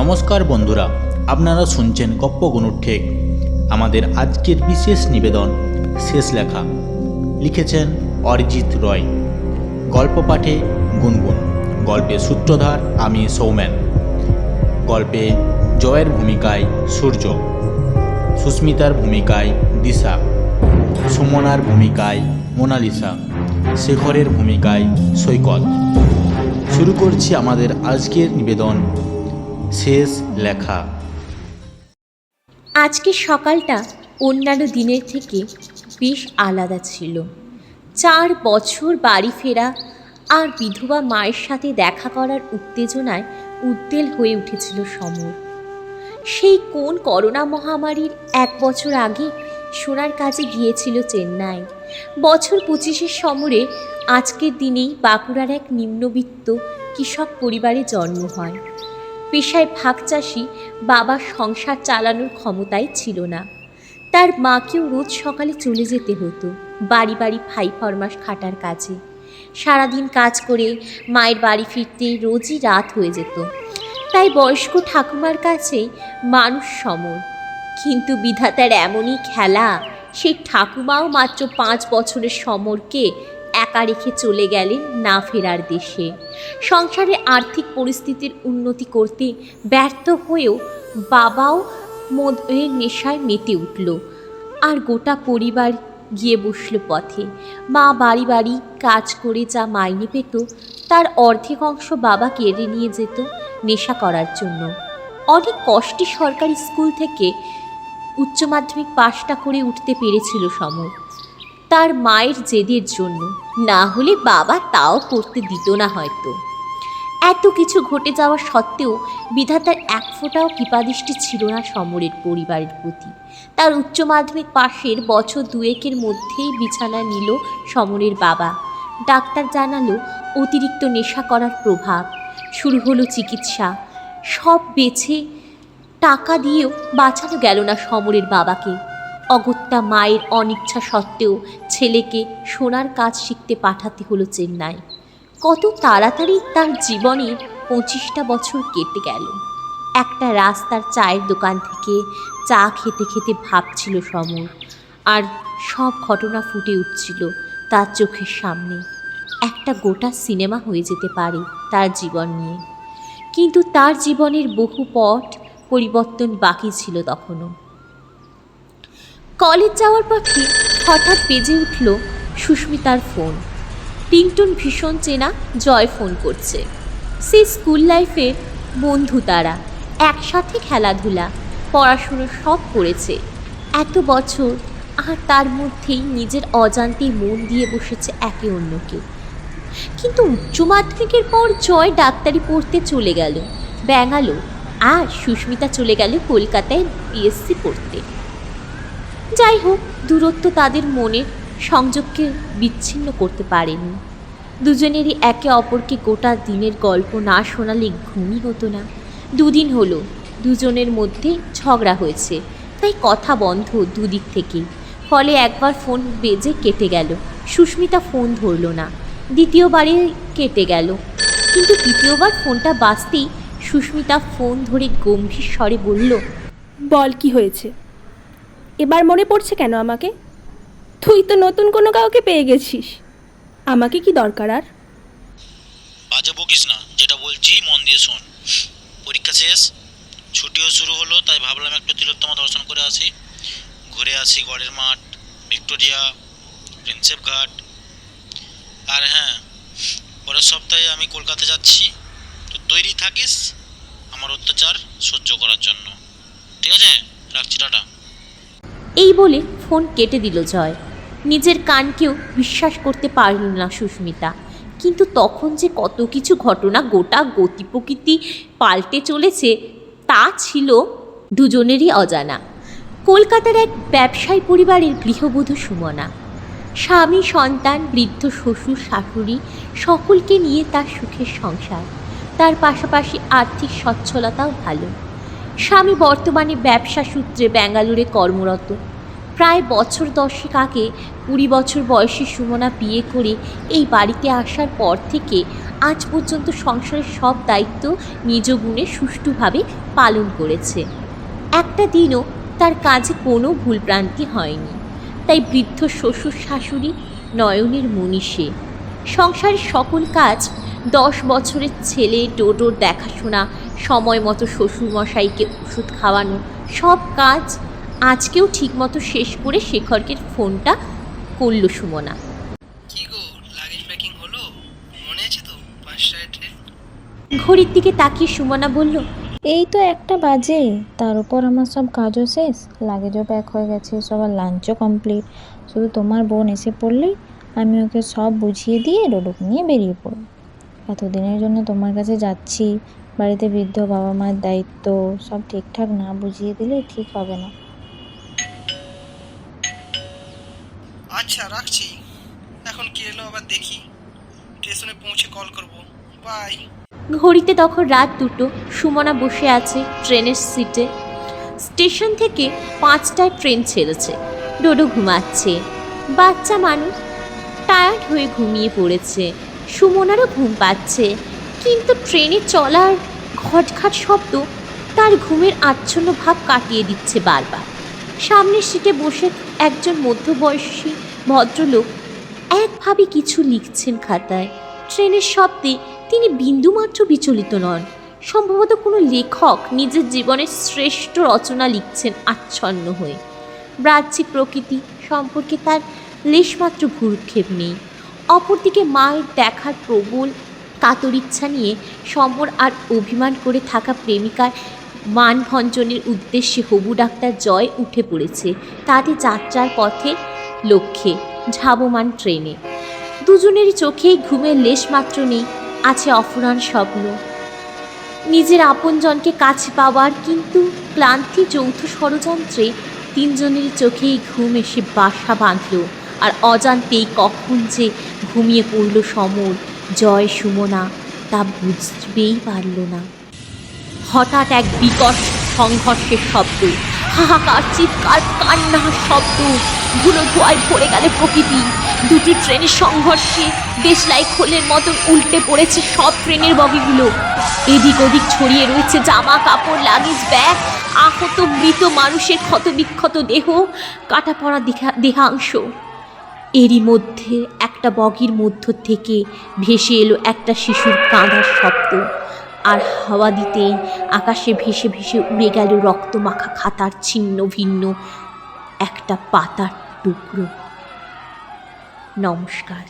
নমস্কার বন্ধুরা, আপনারা শুনছেন গপ্পগুনুর ঠেক। আমাদের আজকের বিশেষ নিবেদন শেষ লেখা। লিখেছেন অরিজিৎ রয়। গল্প পাঠে গুনগুন। গল্পে সূত্রধার আমি সৌমেন। গল্পে জয়ের ভূমিকায় সূর্য, সুস্মিতার ভূমিকায় দিশা, সুমনার ভূমিকায় মোনালিসা, শেখরের ভূমিকায় সৈকত। শুরু করছি আমাদের আজকের নিবেদন শেষ লেখা। আজকের সকালটা অন্যান্য দিনের থেকে বেশ আলাদা ছিল। 4 বছর বাড়ি ফেরা আর বিধবা মায়ের সাথে দেখা করার উত্তেজনায় উদ্বেল হয়ে উঠেছিল সমর। সেই কোন করোনা মহামারীর 1 বছর আগে সোনার কাজে গিয়েছিল চেন্নাই। বছর 25-এর সমরে আজকের দিনেই বাঁকুড়ার এক নিম্নবিত্ত কৃষক পরিবারে জন্ম হয়। পেশায় ভাগচাষী, বাবার সংসার চালানোর ক্ষমতাই ছিল না। তার মাকেও রোজ সকালে চলে যেতে হতো বাড়ি বাড়ি ভাই ফরমাস খাটার কাজে। সারাদিন কাজ করে মায়ের বাড়ি ফিরতে রোজই রাত হয়ে যেত। তাই বয়স্ক ঠাকুমার কাছে মানুষ সমর। কিন্তু বিধাতার এমনই খেলা, সেই ঠাকুমাও মাত্র 5 বছরের সমরকে একা রেখে চলে গেলেন না ফেরার দেশে। সংসারে আর্থিক পরিস্থিতির উন্নতি করতে ব্যর্থ হয়েও বাবাও মদের নেশায় মেতে উঠল, আর গোটা পরিবার গিয়ে বসল পথে। মা বাড়ি বাড়ি কাজ করে যা মাইনে পেত তার অর্ধেক অংশ বাবা কেড়ে নিয়ে যেত নেশা করার জন্য। অনেক কষ্টে সরকারি স্কুল থেকে উচ্চ মাধ্যমিক পাশটা করে উঠতে পেরেছিল সমর, তার মায়ের জেদের জন্য। না হলে বাবা তাও করতে দিত না হয়তো। এত কিছু ঘটে যাওয়া সত্ত্বেও বিধাতার এক ফোঁটাও কৃপাদৃষ্টি ছিল না সমরের পরিবারের প্রতি। তার উচ্চ মাধ্যমিক পাশের বছর 2-এর মধ্যেই বিছানা নিল সমরের বাবা। ডাক্তার জানালো অতিরিক্ত নেশা করার প্রভাব। শুরু হলো চিকিৎসা। সব বেছে টাকা দিয়েও বাঁচানো গেল না সমরের বাবাকে। অগত্যা মায়ের অনিচ্ছা সত্ত্বেও ছেলেকে সোনার কাজ শিখতে পাঠাতে হলো চেন্নাই। কত তাড়াতাড়ি তার জীবনের 25টা বছর কেটে গেল। একটা রাস্তার চায়ের দোকান থেকে চা খেতে খেতে ভাবছিল সমর, আর সব ঘটনা ফুটে উঠছিল তার চোখের সামনে। একটা গোটা সিনেমা হয়ে যেতে পারে তার জীবন নিয়ে। কিন্তু তার জীবনের বহু পথ পরিবর্তন বাকি ছিল তখনও। কলেজ যাওয়ার পথে হঠাৎ বেজে উঠল সুস্মিতার ফোন। রিংটোন ভীষণ চেনা, জয় ফোন করছে। সেই স্কুল লাইফের বন্ধু তারা, একসাথে খেলাধুলা পড়াশুনো সব করেছে এত বছর, আর তার মধ্যেই নিজের অজান্তেই মন দিয়ে বসেছে একে অন্যকে। কিন্তু উচ্চ মাধ্যমিকের পর জয় ডাক্তারি পড়তে চলে গেল ব্যাঙ্গালোর, আর সুস্মিতা চলে গেল কলকাতায় বিএসসি পড়তে। যাই হোক, দূরত্ব তাদের মনের সংযোগকে বিচ্ছিন্ন করতে পারেনি। দুজনেরই একে অপরকে গোটা দিনের গল্প না শোনালে ঘুমই হতো না। 2 দিন হলো দুজনের মধ্যে ঝগড়া হয়েছে, তাই কথা বন্ধ দুদিক থেকেই। ফলে একবার ফোন বেজে কেটে গেল, সুস্মিতা ফোন ধরল না। দ্বিতীয়বারে কেটে গেল, কিন্তু তৃতীয়বার ফোনটা বাজতেই সুস্মিতা ফোন ধরে গম্ভীর স্বরে বলল, বল কি হয়েছে? এবার মনে পড়ছে কেন আমাকে? তুই তো নতুন কোনো কাউকে পেয়ে গেছিস। আমাকে কি দরকার আর? বাজে বকিস না, যেটা বলছি মন দিয়ে শোন। পরীক্ষা শেষ, ছুটিও শুরু হলো, তাই ভাবলাম একটু তিলোত্তমা দর্শন করে আসি। ঘুরে আসি গড়ের মাঠ, ভিক্টোরিয়া, প্রিন্সেপ ঘাট। আর হ্যাঁ, পরের সপ্তাহে আমি কলকাতা যাচ্ছি। তো তৈরি থাকিস আমার অত্যাচার সহ্য করার জন্য। ঠিক আছে, রাখছি, টাটা। এই বলে ফোন কেটে দিল জয়। নিজের কানকেও বিশ্বাস করতে পারল না সুস্মিতা। কিন্তু তখন যে কত কিছু ঘটনা, গোটা গতি প্রকৃতি পাল্টে চলেছে তা ছিল দুজনেরই অজানা। কলকাতার এক ব্যবসায়ী পরিবারের গৃহবধূ সুমনা। স্বামী, সন্তান, বৃদ্ধ শ্বশুর শাশুড়ি সকলকে নিয়ে তার সুখের সংসার। তার পাশাপাশি আর্থিক সচ্ছলতাও ভালো। স্বামী বর্তমানে ব্যবসা সূত্রে ব্যাঙ্গালোরে কর্মরত। প্রায় বছর 10 আগে 20 বছর বয়সী সুমনা বিয়ে করে এই বাড়িতে আসার পর থেকে আজ পর্যন্ত সংসারের সব দায়িত্ব নিজ গুণে সুষ্ঠুভাবে পালন করেছে। একটা দিনও তার কাজে কোনো ভুলভ্রান্তি হয়নি। তাই বৃদ্ধ শ্বশুর শাশুড়ি নয়নের মনীষে। সংসারের সকল কাজ 10 বছরের ছেলে ডোডোর দেখাশোনা, সময় মতো শ্বশুরমশাইকে ওষুধ খাওয়ানো, সব কাজ আজকেও ঠিকমতো শেষ করে শেখরকে ফোনটা করল সুমনা। কি গো, লাগেজ প্যাকিং হলো? মনে আছে তো 5টায় ট্রেন? ঘড়ির দিকে তাকিয়ে সুমনা বলল, এই তো 1টা বাজে, তার উপর আমার সব কাজও শেষ, লাগেজও প্যাক হয়ে গেছে, সবার লাঞ্চও কমপ্লিট। শুধু তোমার বোন এসে পড়লেই আমি ওকে সব বুঝিয়ে দিয়ে ডোডোকে নিয়ে বেরিয়ে পড়ব। এতদিনের জন্য তোমার কাছে যাচ্ছি, বাড়িতে বৃদ্ধ বাবা মার দায়িত্ব সব ঠিকঠাক না বুঝিয়ে দিলে ঠিক হবে না। আচ্ছা, রাখছি। এখন কি এলো আবার দেখি, স্টেশনে পৌঁছে কল করব। বাই। ঘড়িতে তখন রাত 2টো। সুমনা বসে আছে ট্রেনের সিটে। স্টেশন থেকে 5টায় ট্রেন ছেড়েছে। ডোডো ঘুমাচ্ছে। বাচ্চা মানুষ, টায়ার্ড হয়ে ঘুমিয়ে পড়েছে। সুমনারও ঘুম পাচ্ছে, কিন্তু ট্রেনে চলার ঘটঘাট শব্দ তার ঘুমের আচ্ছন্ন ভাব কাটিয়ে দিচ্ছে বারবার। সামনের সিটে বসে একজন মধ্যবয়সী ভদ্রলোক একভাবে কিছু লিখছেন খাতায়। ট্রেনের শব্দে তিনি বিন্দুমাত্র বিচলিত নন। সম্ভবত কোনো লেখক নিজের জীবনের শ্রেষ্ঠ রচনা লিখছেন আচ্ছন্ন হয়ে। বাহ্যিক প্রকৃতি সম্পর্কে তার লেশমাত্র ভ্রূক্ষেপ নেই। অপরদিকে মায়ের দেখার প্রবল কাতর ইচ্ছা নিয়ে সমর আর অভিমান করে থাকা প্রেমিকার মানভঞ্জনের উদ্দেশ্যে হবু ডাক্তার জয় উঠে পড়েছে তাদের যাত্রার পথের লক্ষ্যে ঝাবমান ট্রেনে। দুজনেরই চোখেই ঘুমের লেশমাত্র নেই, আছে অফুরান স্বপ্ন নিজের আপনজনকে কাছে পাওয়ার। কিন্তু ক্লান্তি যৌথ ষড়যন্ত্রে তিনজনের চোখেই ঘুম এসে বাসা বাঁধল, আর অজান্তেই কখন যে ঘুমিয়ে পড়ল সমর, জয়, সুমনা তা বুঝতেই পারল না। হঠাৎ এক বিকট সংঘর্ষের শব্দ, হাহাকার, চিৎকার, কান্নার শব্দ, ধুলো ধোঁয়ায় ভরে গেল প্রকৃতি। দুটি ট্রেনের সংঘর্ষে দেশলাই খোলের মতন উল্টে পড়েছে সব ট্রেনের বগিগুলো। এদিক ওদিক ছড়িয়ে রয়েছে জামা কাপড়, লাগেজ, ব্যাগ, আহত মৃত মানুষের ক্ষতবিক্ষত দেহ, কাটা পড়া দেহাংশ। এরই মধ্যে একটা বগির মধ্য থেকে ভেসে এলো একটা শিশুর কাঁদার শব্দ, আর হাওয়া দিতেই আকাশে ভেসে ভেসে উড়ে গেল রক্তমাখা খাতার ছিন্ন ভিন্ন একটা পাতার টুকরো। নমস্কার।